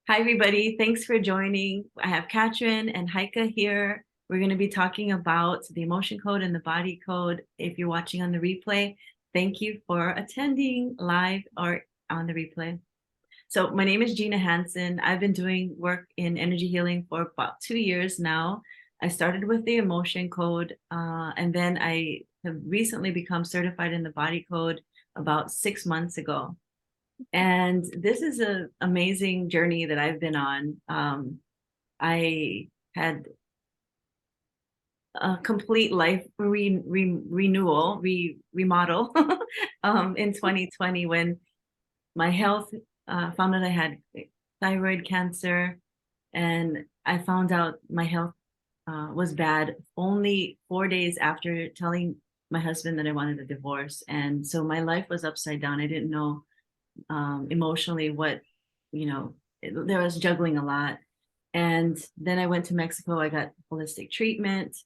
Hi, everybody. Thanks for joining. I have Katrin and Heike here. We're going to be talking about the emotion code and the body code. If you're watching on the replay, thank you for attending live or on the replay. So my name is Gina Hansen. I've been doing work in energy healing for about 2 years now. I started with the emotion code, and then I have recently become certified in the body code about 6 months ago. And this is an amazing journey that I've been on. I had a complete life renewal, remodel in 2020 when my health found out I had thyroid cancer, and I found out my health was bad only 4 days after telling my husband that I wanted a divorce. And so my life was upside down. I didn't know emotionally what, you know, there was juggling a lot. And then I went to Mexico. I got holistic treatment,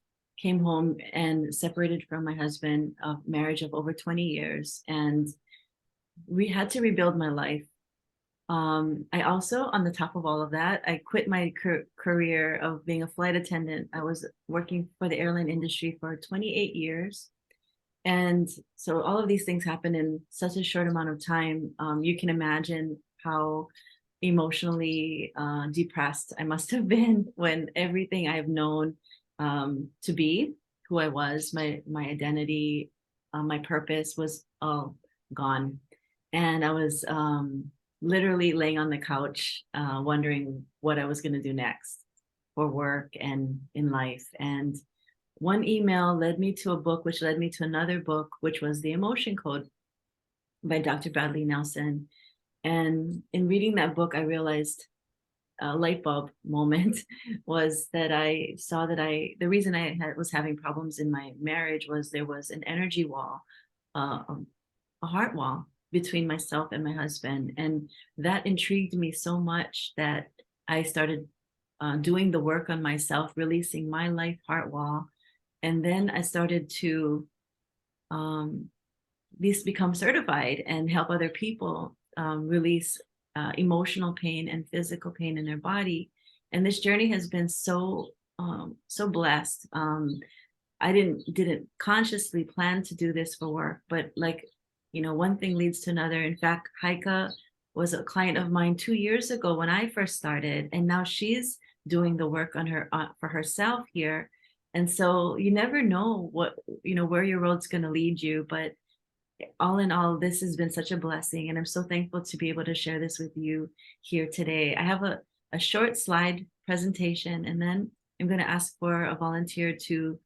came home and separated from my husband, a marriage of over 20 years. And we had to rebuild my life. I also, on the top of all of that, I quit my career of being a flight attendant. I was working for the airline industry for 28 years. And so all of these things happen in such a short amount of time. You can imagine how emotionally depressed I must have been when everything I've known to be who I was, my identity, my purpose was all gone. And I was literally laying on the couch, wondering what I was going to do next for work and in life. And one email led me to a book, which led me to another book, which was The Emotion Code by Dr. Bradley Nelson. And in reading that book, I realized a light bulb moment was that I saw that the reason was having problems in my marriage was there was an energy wall, a heart wall between myself and my husband. And that intrigued me so much that I started doing the work on myself, releasing my life heart wall. And then I started to become certified and help other people release emotional pain and physical pain in their body. And this journey has been so blessed. I didn't consciously plan to do this for work, but one thing leads to another. In fact, Heike was a client of mine 2 years ago when I first started, and now she's doing the work on her for herself here. And so you never know where your road's going to lead you, but all in all, this has been such a blessing, and I'm so thankful to be able to share this with you here today. I have a short slide presentation, and then I'm going to ask for a volunteer to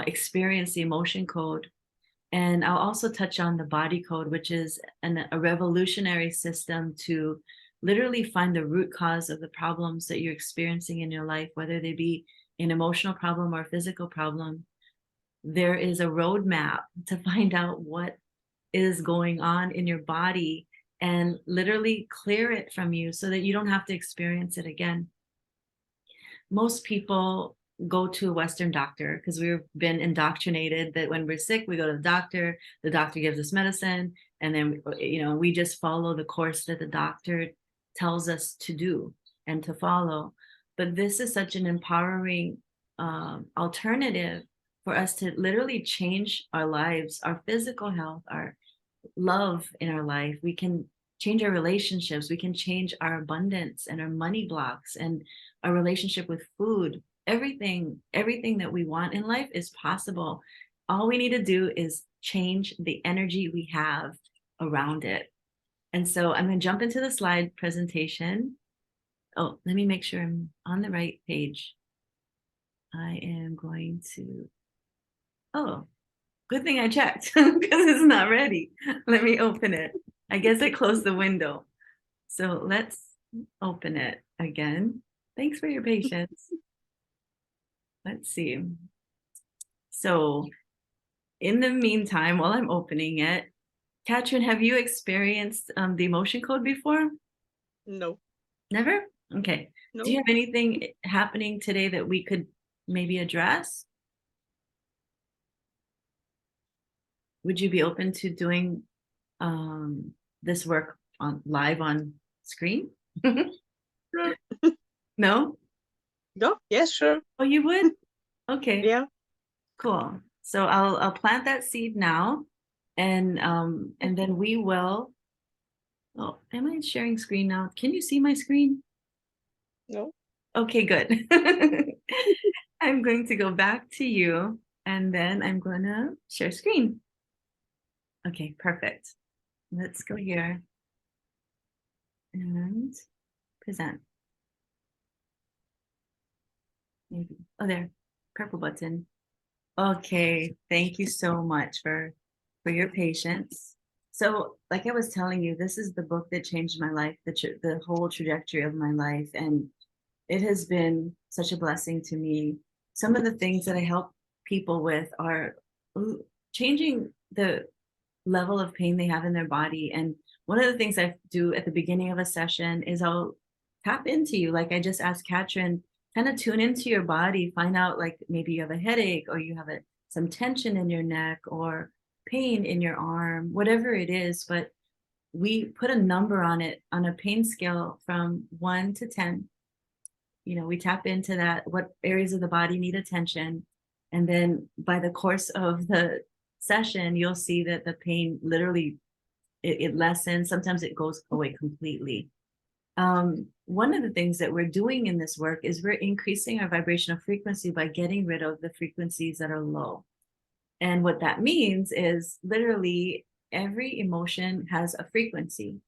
experience the emotion code. And I'll also touch on the body code, which is a revolutionary system to literally find the root cause of the problems that you're experiencing in your life, whether they be an emotional problem or a physical problem. There is a roadmap to find out what is going on in your body and literally clear it from you so that you don't have to experience it again. Most people go to a Western doctor because we've been indoctrinated that when we're sick, we go to the doctor gives us medicine, and then we just follow the course that the doctor tells us to do and to follow. But this is such an empowering alternative for us to literally change our lives, our physical health, our love in our life. We can change our relationships. We can change our abundance and our money blocks and our relationship with food. Everything that we want in life is possible. All we need to do is change the energy we have around it. And so I'm going to jump into the slide presentation. Oh, let me make sure I'm on the right page. I am going to, oh, good thing I checked because it's not ready. Let me open it. I guess I closed the window. So let's open it again. Thanks for your patience. Let's see. So in the meantime, while I'm opening it, Katrin, have you experienced the emotion code before? No, Never? Okay. Do you no. have anything happening today that we could maybe address? Would you be open to doing this work live on screen? Sure. No? Go. Yes, sure. Oh, you would? Okay, Yeah. cool. So I'll plant that seed now, and then we will. Oh, am I sharing screen now? Can you see my screen? No. Okay, good. I'm going to go back to you, and then I'm gonna share screen. Okay, perfect. Let's go here and present. Maybe. Oh, there, purple button. Okay, thank you so much for your patience. So, like I was telling you, this is the book that changed my life, the whole trajectory of my life, and it has been such a blessing to me. Some of the things that I help people with are changing the level of pain they have in their body. And one of the things I do at the beginning of a session is I'll tap into you. Like I just asked Katrin, kind of tune into your body, find out like maybe you have a headache or you have some tension in your neck or pain in your arm, whatever it is. But we put a number on it on a pain scale from 1 to 10. We tap into that, what areas of the body need attention. And then by the course of the session, you'll see that the pain literally it lessens. Sometimes it goes away completely. One of the things that we're doing in this work is we're increasing our vibrational frequency by getting rid of the frequencies that are low. And what that means is literally every emotion has a frequency.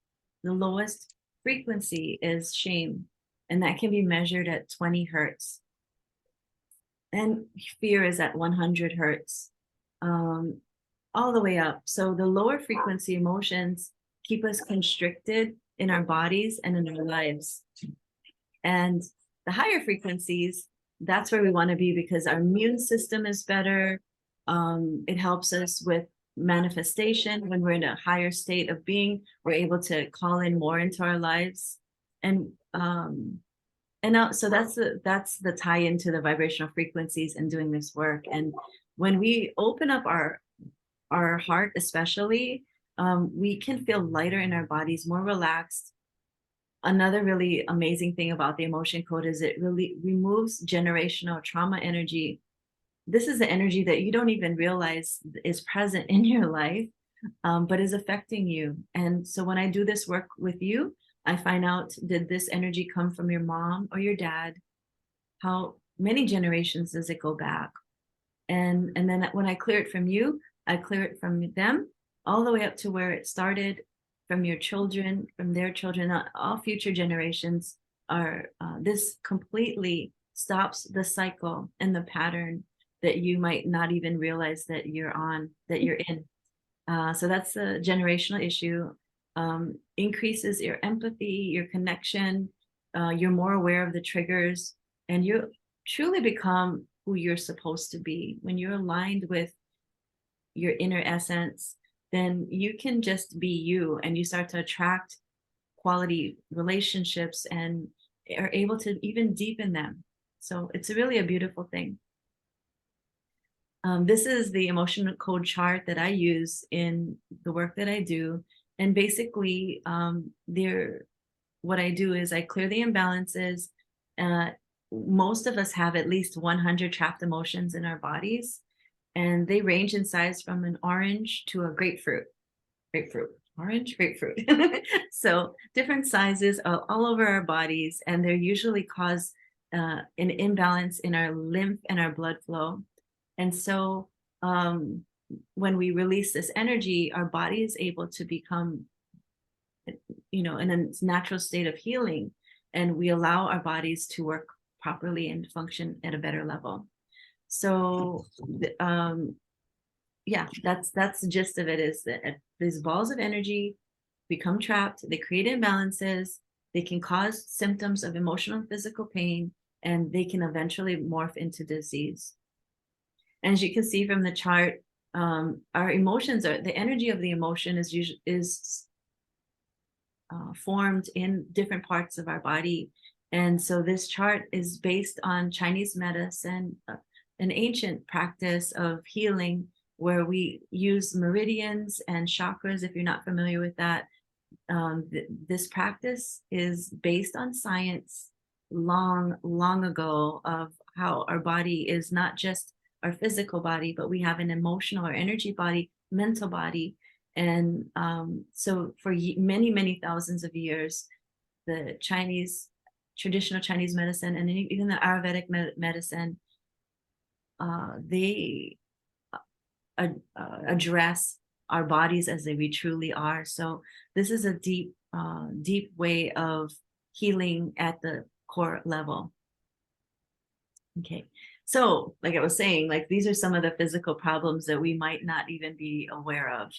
The lowest frequency is shame, and that can be measured at 20 hertz. And fear is at 100 hertz, all the way up. So the lower frequency emotions keep us constricted in our bodies and in our lives. And the higher frequencies, that's where we want to be because our immune system is better. It helps us with manifestation. When we're in a higher state of being, we're able to call in more into our lives. So that's the tie into the vibrational frequencies and doing this work. And when we open up our heart, especially, we can feel lighter in our bodies, more relaxed. Another really amazing thing about the emotion code is it really removes generational trauma energy. This is the energy that you don't even realize is present in your life, but is affecting you. And so when I do this work with you, I find out, did this energy come from your mom or your dad? How many generations does it go back? And then when I clear it from you, I clear it from them all the way up to where it started, from your children, from their children. All future generations are this completely stops the cycle and the pattern that you might not even realize that you're in. So that's a generational issue. Increases your empathy, your connection. You're more aware of the triggers, and you truly become who you're supposed to be. When you're aligned with your inner essence, then you can just be you, and you start to attract quality relationships and are able to even deepen them. So it's really a beautiful thing. This is the emotional code chart that I use in the work that I do. And basically, what I do is I clear the imbalances. Uh, Most of us have at least 100 trapped emotions in our bodies, and they range in size from an orange to a grapefruit, orange, grapefruit. So different sizes all over our bodies, and they usually cause an imbalance in our lymph and our blood flow. And so when we release this energy, our body is able to become, in a natural state of healing, and we allow our bodies to work properly and function at a better level. So, yeah, that's the gist of it, is that these balls of energy become trapped, they create imbalances, they can cause symptoms of emotional and physical pain, and they can eventually morph into disease. And as you can see from the chart, our emotions are the energy of the emotion is formed in different parts of our body. And so this chart is based on Chinese medicine, an ancient practice of healing where we use meridians and chakras. If you're not familiar with that, This practice is based on science long ago of how our body is not just our physical body, but we have an emotional or energy body, mental body. And so for many thousands of years, the traditional Chinese medicine and even the Ayurvedic medicine, they address our bodies as we truly are. So this is a deep way of healing at the core level. Okay. So, like I was saying, like these are some of the physical problems that we might not even be aware of.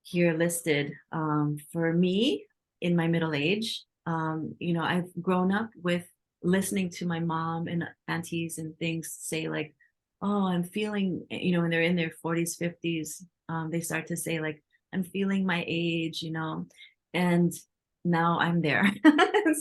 Here listed. For me, in my middle age, I've grown up with listening to my mom and aunties and things say like, "Oh, I'm feeling," when they're in their 40s, 50s, they start to say like, "I'm feeling my age," and now I'm there.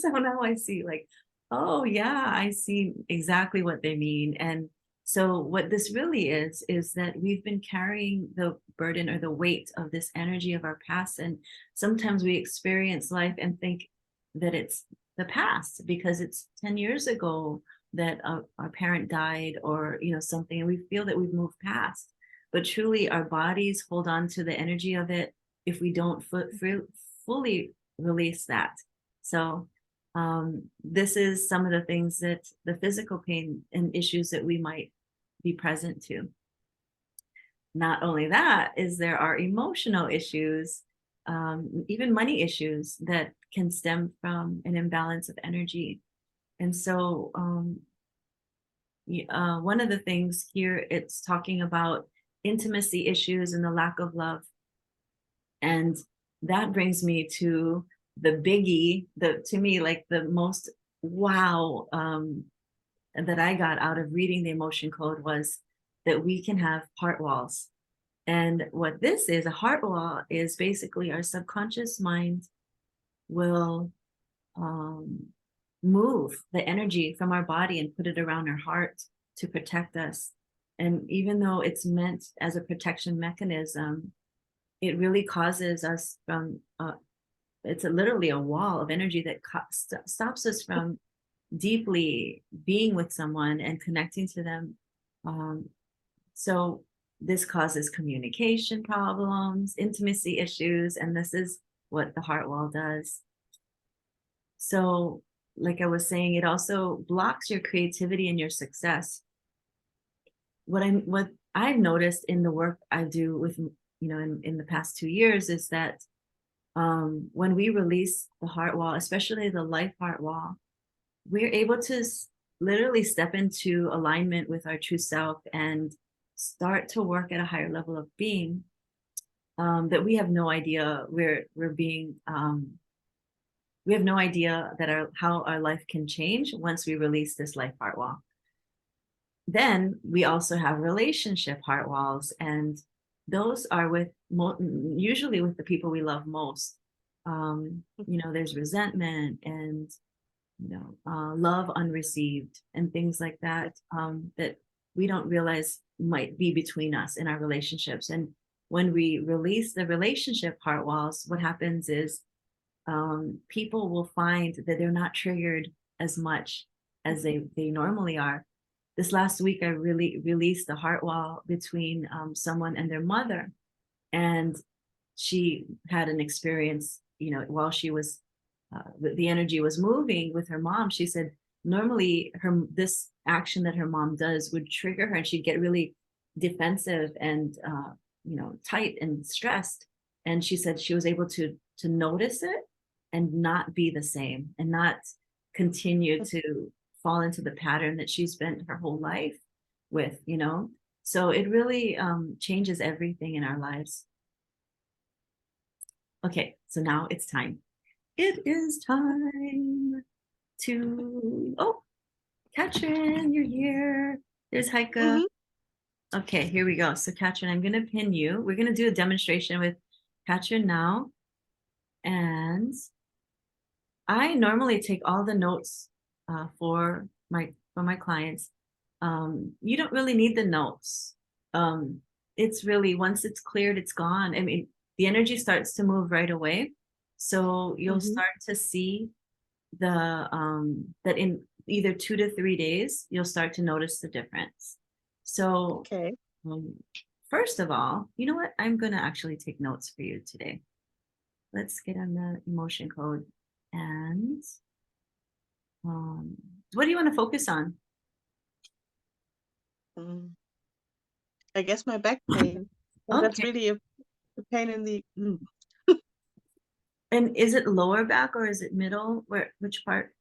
So now I see like, oh yeah, I see exactly what they mean. And so what this really is that we've been carrying the burden or the weight of this energy of our past. And sometimes we experience life and think that it's the past because it's 10 years ago that our parent died or, something, and we feel that we've moved past. But truly, our bodies hold on to the energy of it if we don't fully release that. So this is some of the things that the physical pain and issues that we might be present to. Not only that, is there are emotional issues, even money issues that can stem from an imbalance of energy. And so one of the things here, it's talking about intimacy issues and the lack of love. And that brings me to the biggie, to me, like the most wow that I got out of reading the emotion code was that we can have heart walls. And what this is, a heart wall is basically our subconscious mind will um, move the energy from our body and put it around our heart to protect us. And even though it's meant as a protection mechanism, it really causes us from, it's literally a wall of energy that stops us from deeply being with someone and connecting to them. So this causes communication problems, intimacy issues, and this is what the heart wall does. So, like I was saying, it also blocks your creativity and your success. What I've noticed in the work I do with, in the past 2 years is that when we release the heart wall, especially the life heart wall, we're able to literally step into alignment with our true self and start to work at a higher level of being that we have no idea we're being we have no idea that how our life can change once we release this life heart wall. Then we also have relationship heart walls, and those are with usually with the people we love most. There's resentment and love unreceived and things like that that we don't realize might be between us in our relationships. And when we release the relationship heart walls, what happens is people will find that they're not triggered as much as they normally are. This last week, I really released the heart wall between someone and their mother. And she had an experience, while she was, the energy was moving with her mom. She said, normally this action that her mom does would trigger her and she'd get really defensive and, tight and stressed. And she said she was able to notice it and not be the same and not continue to fall into the pattern that she spent her whole life with, So it really changes everything in our lives. Okay, so now it's time. It is time to, Katrin, you're here. There's Heike. Mhm. Okay, here we go. So Katrin, I'm going to pin you. We're going to do a demonstration with Katrin now. And I normally take all the notes for my clients. You don't really need the notes. It's really, once it's cleared, it's gone. I mean, the energy starts to move right away. So you'll Mm-hmm. start to see that in either 2 to 3 days, you'll start to notice the difference. So Okay. um, first of all, you know what? I'm gonna actually take notes for you today. Let's get on the emotion code. And um, what do you want to focus on? Mm. I guess my back pain. But that's Okay. really a pain in the. And is it lower back or is it middle? Which part?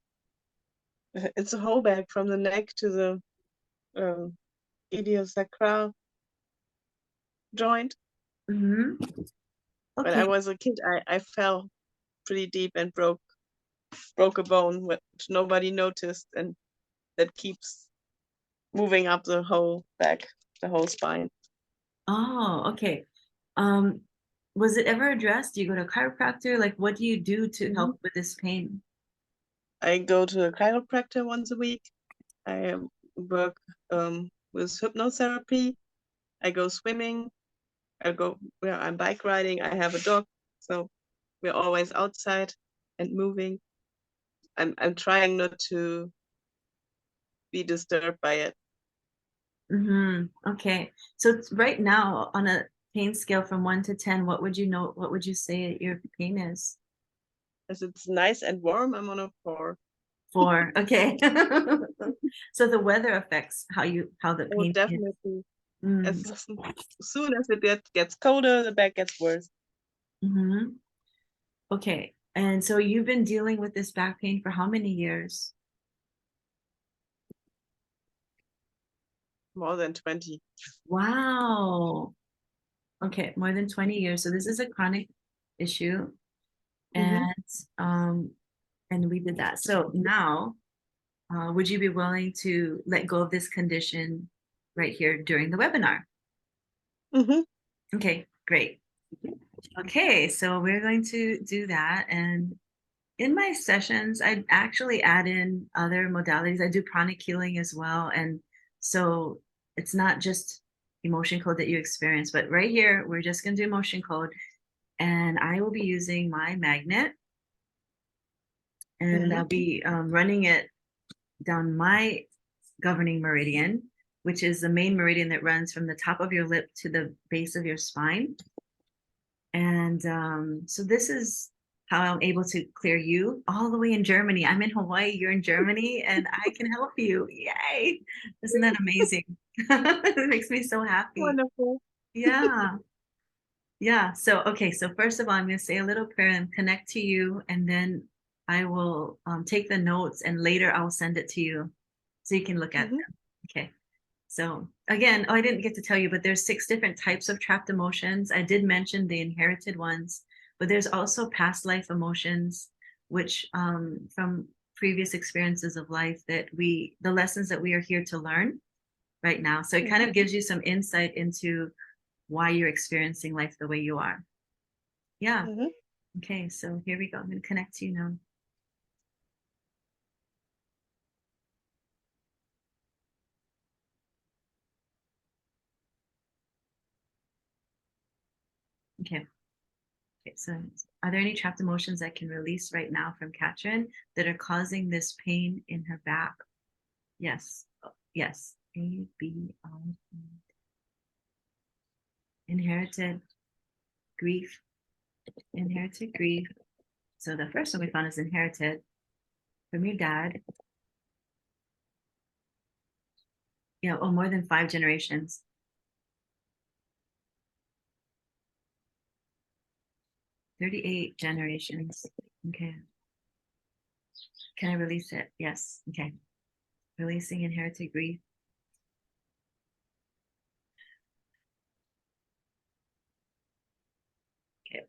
It's a whole back from the neck to the um, iliosacral joint. Hmm. When I Okay. was a kid, I fell pretty deep and broke a bone, which nobody noticed, and that keeps moving up the whole back, the whole spine. Oh, okay. Um, was it ever addressed? Do you go to a chiropractor? Like, what do you do to Mhm. help with this pain? I go to a chiropractor once a week. I work with hypnotherapy. I go swimming. I'm bike riding. I have a dog, so we're always outside and moving. I'm trying not to be disturbed by it, Okay. So right now, on a pain scale from 1 to 10, what would you know? What would you say your pain is? as it's nice and warm. I'm on a 4. 4. Okay. So the weather affects how the Oh, pain is. definitely. As Mm. soon as it gets colder, the back gets worse. Hmm. Okay. And so you've been dealing with this back pain for how many years? More than 20. Wow. Okay, more than 20 years. So this is a chronic issue. Mm-hmm. And um, and we did that. So now, would you be willing to let go of this condition right here during the webinar? Mm-hmm. Okay, great. Okay, so we're going to do that. And in my sessions, I actually add in other modalities. I do pranic healing as well. And so it's not just emotion code that you experience, but right here, we're just going to do emotion code. And I will be using my magnet and Mm-hmm. I'll be running it down my governing meridian, which is the main meridian that runs from the top of your lip to the base of your spine. And so this is how I'm able to clear you all the way in Germany. I'm in Hawaii, you're in Germany, and I can help you. Yay! Isn't that amazing? It makes me so happy. Wonderful. Yeah. Yeah. So, okay. So, first of all, I'm going to say a little prayer and connect to you, and then I will take the notes and later I'll send it to you so you can look at Mm-hmm. them. Okay. So again, oh, I didn't get to tell you, but there's 6 different types of trapped emotions. I did mention the inherited ones, but there's also past life emotions, which from previous experiences of life the lessons that we are here to learn right now. So it kind Mm-hmm. of gives you some insight into why you're experiencing life the way you are. Yeah. Mm-hmm. Okay. So here we go. I'm going to connect to you now. Okay. Okay, so are there any trapped emotions that can release right now from Katrin that are causing this pain in her back? Yes. Yes. A, B, I. Inherited grief. Inherited grief. So the first one we found is inherited from your dad. Yeah, oh, more than 5 generations. 38 generations. Okay. Can I release it? Yes. Okay. Releasing inherited grief. Okay.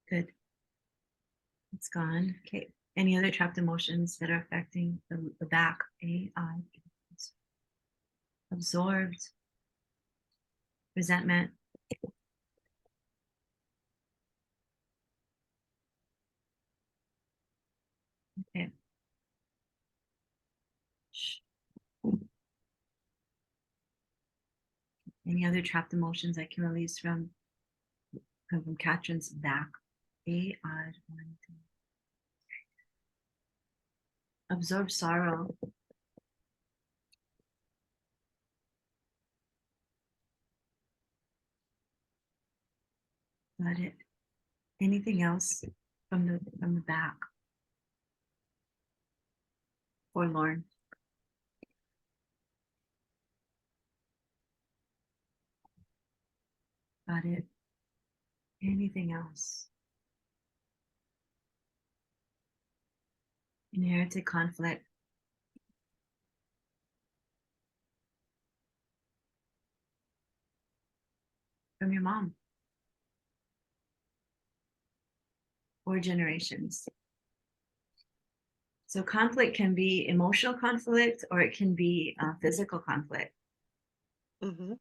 Good. It's gone. Okay. Any other trapped emotions that are affecting the back? A, I. Absorbed, resentment. Okay. Any other trapped emotions I can release from Katrin's back? Absorb sorrow. Got it. Anything else from the back? Forlorn. Got it. Anything else? Inherited conflict. From your mom. Or generations. So conflict can be emotional conflict or it can be physical conflict. Mm-hmm.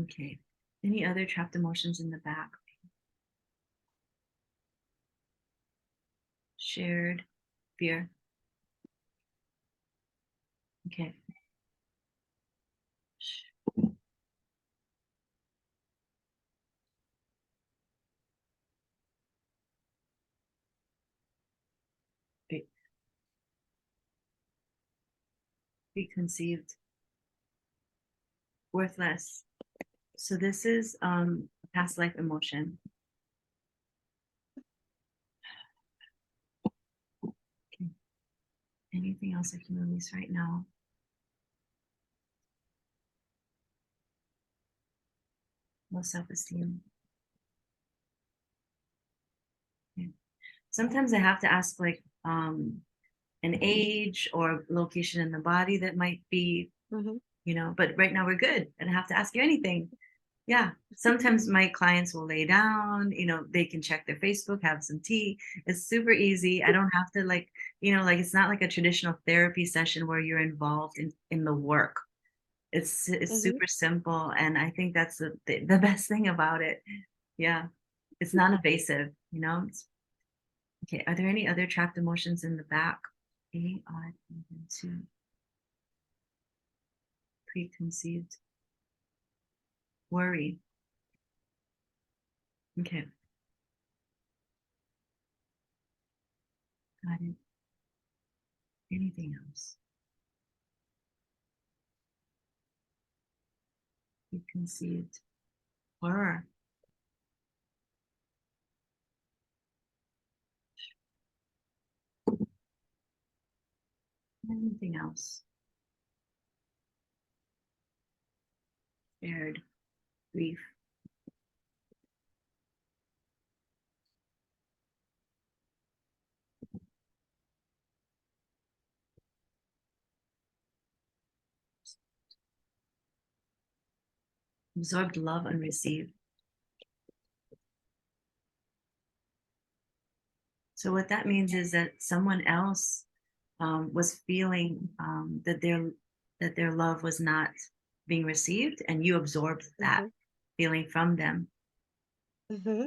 Okay. Any other trapped emotions in the back? Shared fear. Okay. Preconceived. Worthless. So this is past life emotion. Okay. Anything else I can release right now? Low self-esteem. Okay. Sometimes I have to ask like an age or location in the body that might be, Mm-hmm. But right now we're good. I don't have to ask you anything. Yeah. Sometimes my clients will lay down, they can check their Facebook, have some tea. It's super easy. I don't have to like it's not like a traditional therapy session where you're involved in the work. It's Mm-hmm. super simple. And I think that's the best thing about it. Yeah. It's non-invasive. Okay. Are there any other trapped emotions in the back? A, odd, even two. Preconceived. Worry. Okay. Got it. Anything else? Preconceived. Horror. Anything else? Shared grief. Absorbed love unreceived. So what that means is that someone else was feeling that their love was not being received, and you absorbed that Mm-hmm. feeling from them. Mm-hmm.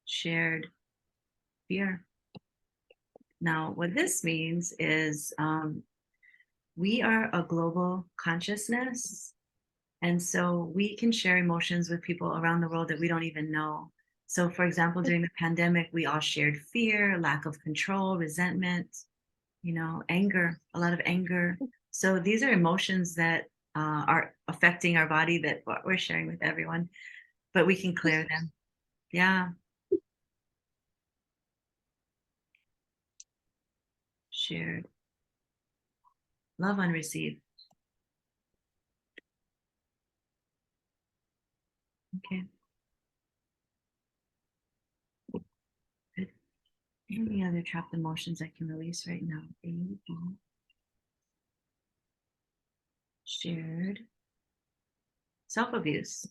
Shared fear. Now, what this means is we are a global consciousness. And so we can share emotions with people around the world that we don't even know. So, for example, during the pandemic, we all shared fear, lack of control, resentment, anger, a lot of anger. So these are emotions that are affecting our body that we're sharing with everyone, but we can clear them. Yeah. Shared love unreceived. Okay. Good. Any other trapped emotions I can release right now? Shared self-abuse.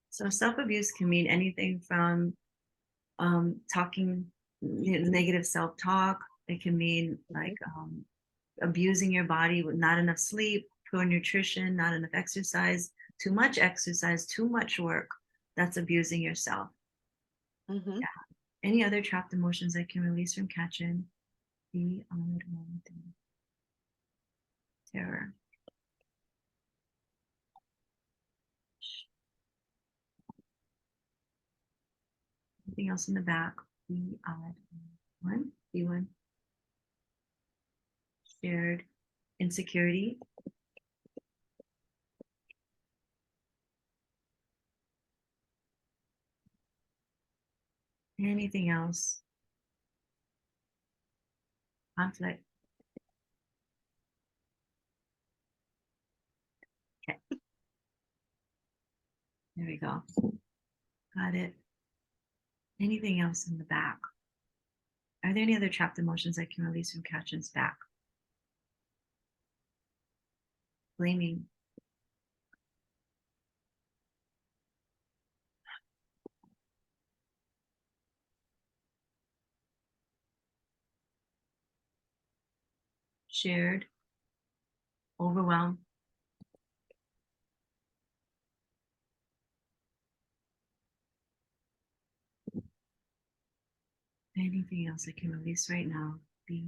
So self-abuse can mean anything from talking, negative self-talk. It can mean like abusing your body with not enough sleep, poor nutrition, not enough exercise, too much work. That's abusing yourself. Mm-hmm. Any other trapped emotions I can release from Katrin? Be unwilling. Terror. Anything else in the back? Be odd. One. Be one. Shared insecurity. Anything else? Conflict. Okay. There we go. Got it. Anything else in the back? Are there any other trapped emotions I can release from Katrin's back? Blaming. Shared. Overwhelm. Anything else I can release right now? Be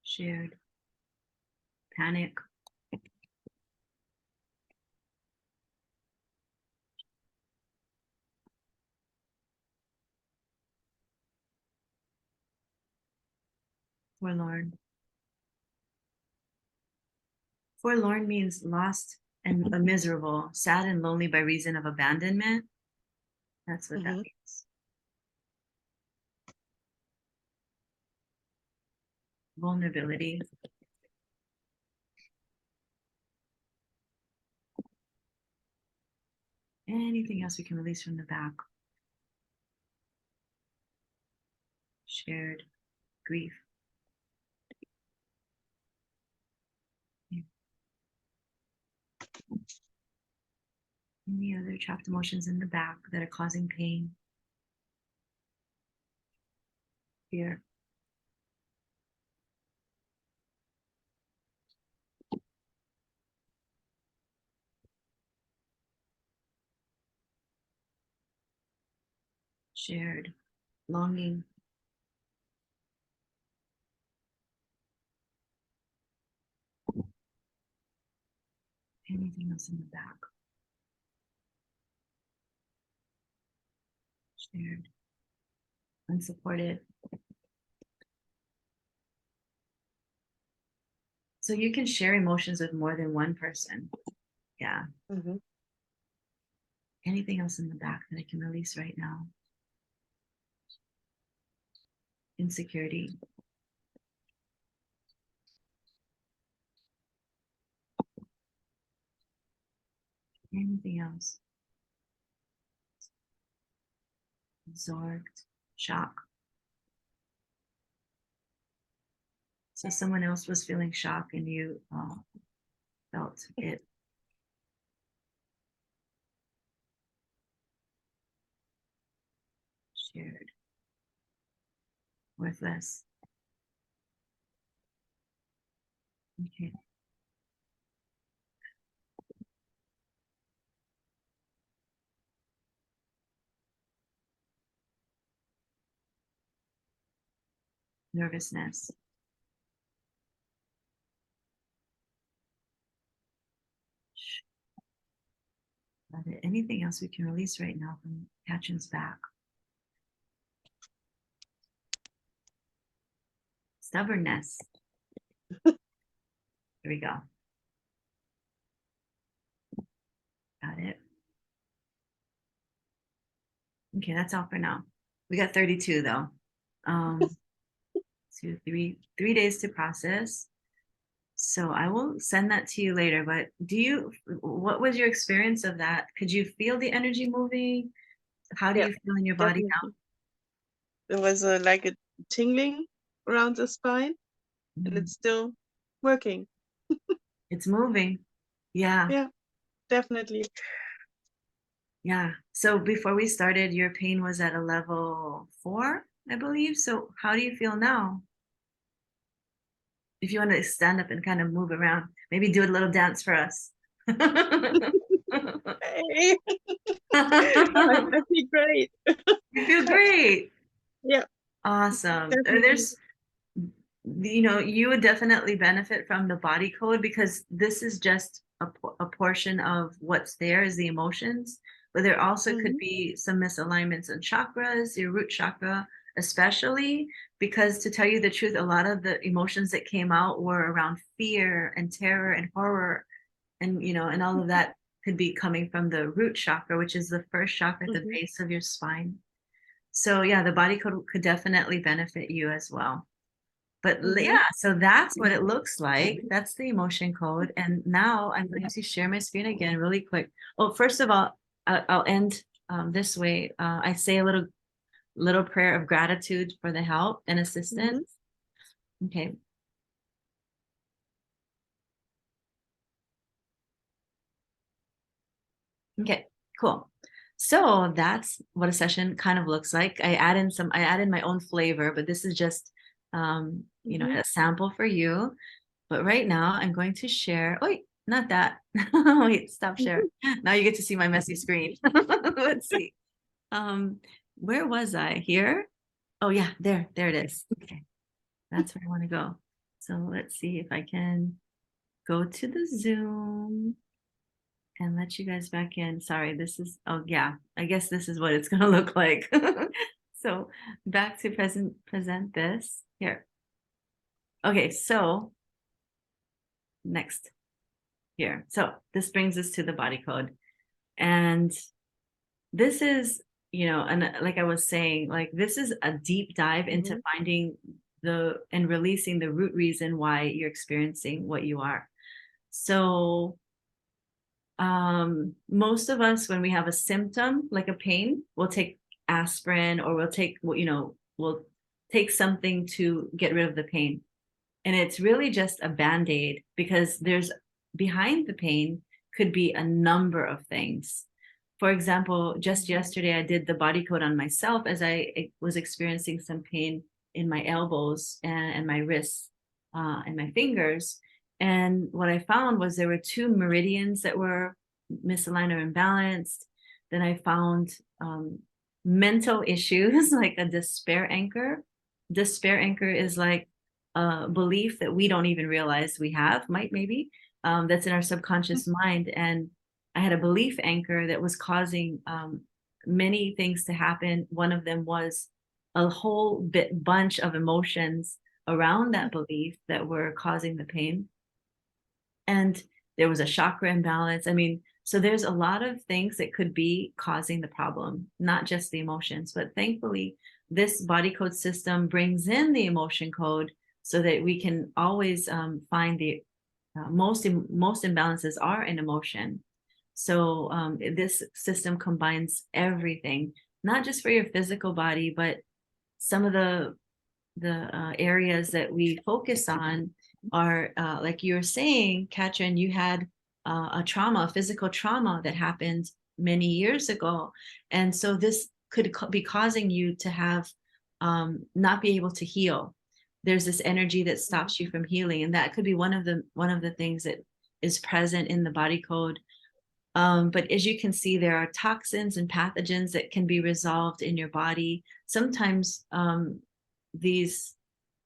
shared. Panic. Forlorn. Forlorn means lost and miserable, sad and lonely by reason of abandonment. That's what that means. Vulnerability. Anything else we can release from the back? Shared grief. Any other trapped emotions in the back that are causing pain? Fear. Shared longing. Anything else in the back? Shared unsupported. So you can share emotions with more than one person. Yeah. Anything else in the back that I can release right now? Insecurity. Anything else? Absorbed. Shock. So someone else was feeling shock and you felt it. Shared. Worthless. Okay. Nervousness. Anything else we can release right now from Katrin's back? Stubbornness. There we go. Got it. Okay, that's all for now. We got 32 though. 3 days to process. So I will send that to you later. But what was your experience of that? Could you feel the energy moving? How do you feel in your body now? There was like a tingling around the spine, and it's still working. It's moving. Yeah. Yeah, definitely. Yeah. So before we started, your pain was at a level 4, I believe. So how do you feel now? If you want to stand up and kind of move around, maybe do a little dance for us. Hey. I feel great. You feel great. Yeah. Awesome. Definitely. You would definitely benefit from the body code because this is just a portion of what's there is the emotions, but there also could Mhm. be some misalignments in chakras, your root chakra, especially because to tell you the truth, a lot of the emotions that came out were around fear and terror and horror and and all of that could be coming from the root chakra, which is the first chakra at the Mhm. base of your spine. So yeah, the body code could definitely benefit you as well. But Mhm. yeah, so that's what it looks like. That's the emotion code. And now I'm going to share my screen again really quick. Well, first of all, I'll end this way. I say a little prayer of gratitude for the help and assistance. Mhm. Okay. Okay, cool. So that's what a session kind of looks like. I added my own flavor, but this is just Mhm. a sample for you. But right now I'm going to share. Oh, wait, not that. Wait, stop share. Mhm. Now you get to see my messy screen. Let's see. Um, where was I? Here? Oh yeah, there it is. Okay, that's where I want to go. So let's see if I can go to the Zoom and let you guys back in. Sorry, this is, oh yeah, I guess this is what it's gonna look like. So back to present this here. Okay, so next here. So this brings us to the body code. And this is, and like I was saying, like this is a deep dive into Mhm. finding the and releasing the root reason why you're experiencing what you are. So most of us when we have a symptom like a pain we'll take aspirin or we'll take something to get rid of the pain, and it's really just a band-aid because there's behind the pain could be a number of things. For example, just yesterday I did the body code on myself as I was experiencing some pain in my elbows and my wrists and my fingers. And what I found was there were two meridians that were misaligned or imbalanced. Then I found mental issues like a despair anchor. Despair anchor is like a belief that we don't even realize we have, maybe, that's in our subconscious mind. And I had a belief anchor that was causing many things to happen. One of them was a whole bunch of emotions around that belief that were causing the pain. And there was a chakra imbalance. I mean, so there's a lot of things that could be causing the problem, not just the emotions. But thankfully, this body code system brings in the emotion code so that we can always find the most imbalances are in emotion. So this system combines everything, not just for your physical body, but some of the areas that we focus on are like you were saying, Katrin, you had a trauma, a physical trauma that happened many years ago, and so this could be causing you to have not be able to heal. There's this energy that Mhm. stops you from healing, and that could be one of the things that is present in the body code. But as you can see, there are toxins and pathogens that can be resolved in your body. Sometimes these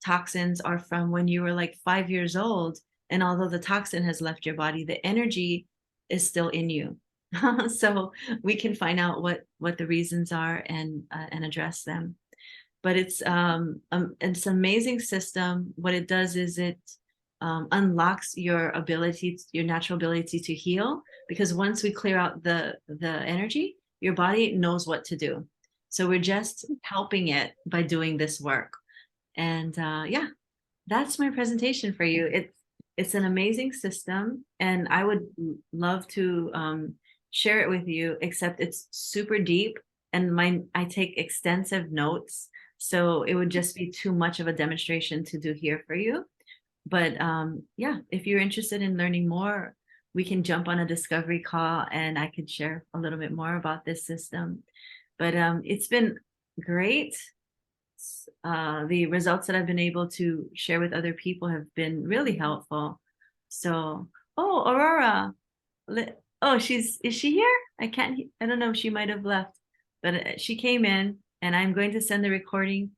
toxins are from when you were like 5 years old. And although the toxin has left your body, the energy is still in you. So we can find out what the reasons are and address them. But it's an amazing system. What it does is it unlocks your natural ability to heal. Because once we clear out the energy, your body knows what to do. So we're just helping it by doing this work. And yeah, that's my presentation for you. It's an amazing system, and I would love to share it with you. Except it's super deep, and I take extensive notes, so it would just be too much of a demonstration to do here for you. But yeah, if you're interested in learning more, we can jump on a discovery call, and I could share a little bit more about this system. But it's been great. The results that I've been able to share with other people have been really helpful. So, oh, Aurora, oh, is she here? I don't know, she might have left, but she came in, and I'm going to send the recording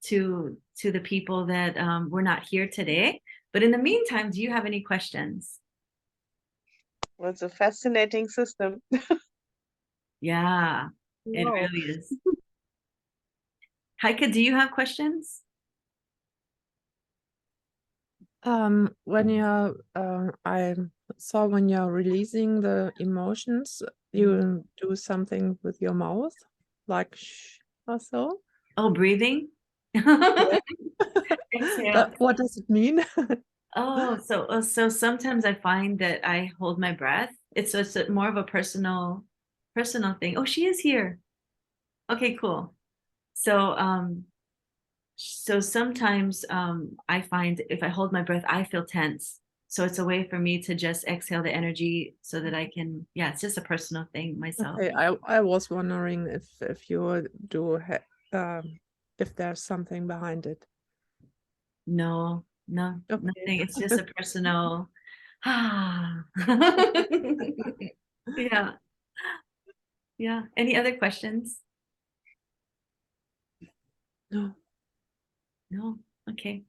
to the people that were not here today. But in the meantime, do you have any questions? Well, it's a fascinating system. Yeah, it Wow. really is. Heike, do you have questions? When you're, I saw when you're releasing the emotions, you do something with your mouth, like shh or so. Oh, breathing. Yeah. Exhale. What does it mean? Oh, so sometimes I find that I hold my breath. It's more of a personal thing. Oh, she is here. Okay, cool. So sometimes I find if I hold my breath, I feel tense. So it's a way for me to just exhale the energy so that I can, yeah, it's just a personal thing myself. Okay, I was wondering if you do if there's something behind it. No, Okay. nothing. It's just a personal, ah. Yeah, yeah. Any other questions? No. No. Okay.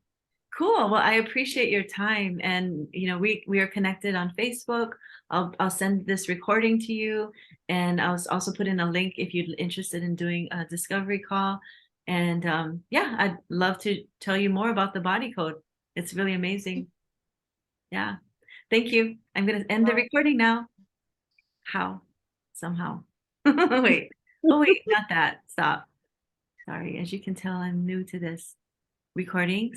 Cool. Well, I appreciate your time, and we are connected on Facebook. I'll send this recording to you, and I'll also put in a link if you're interested in doing a discovery call. And yeah, I'd love to tell you more about the body code. It's really amazing. Yeah. Thank you. I'm gonna end the recording now. How? Somehow. Wait. Oh wait, not that. Stop. Sorry. As you can tell, I'm new to this recording.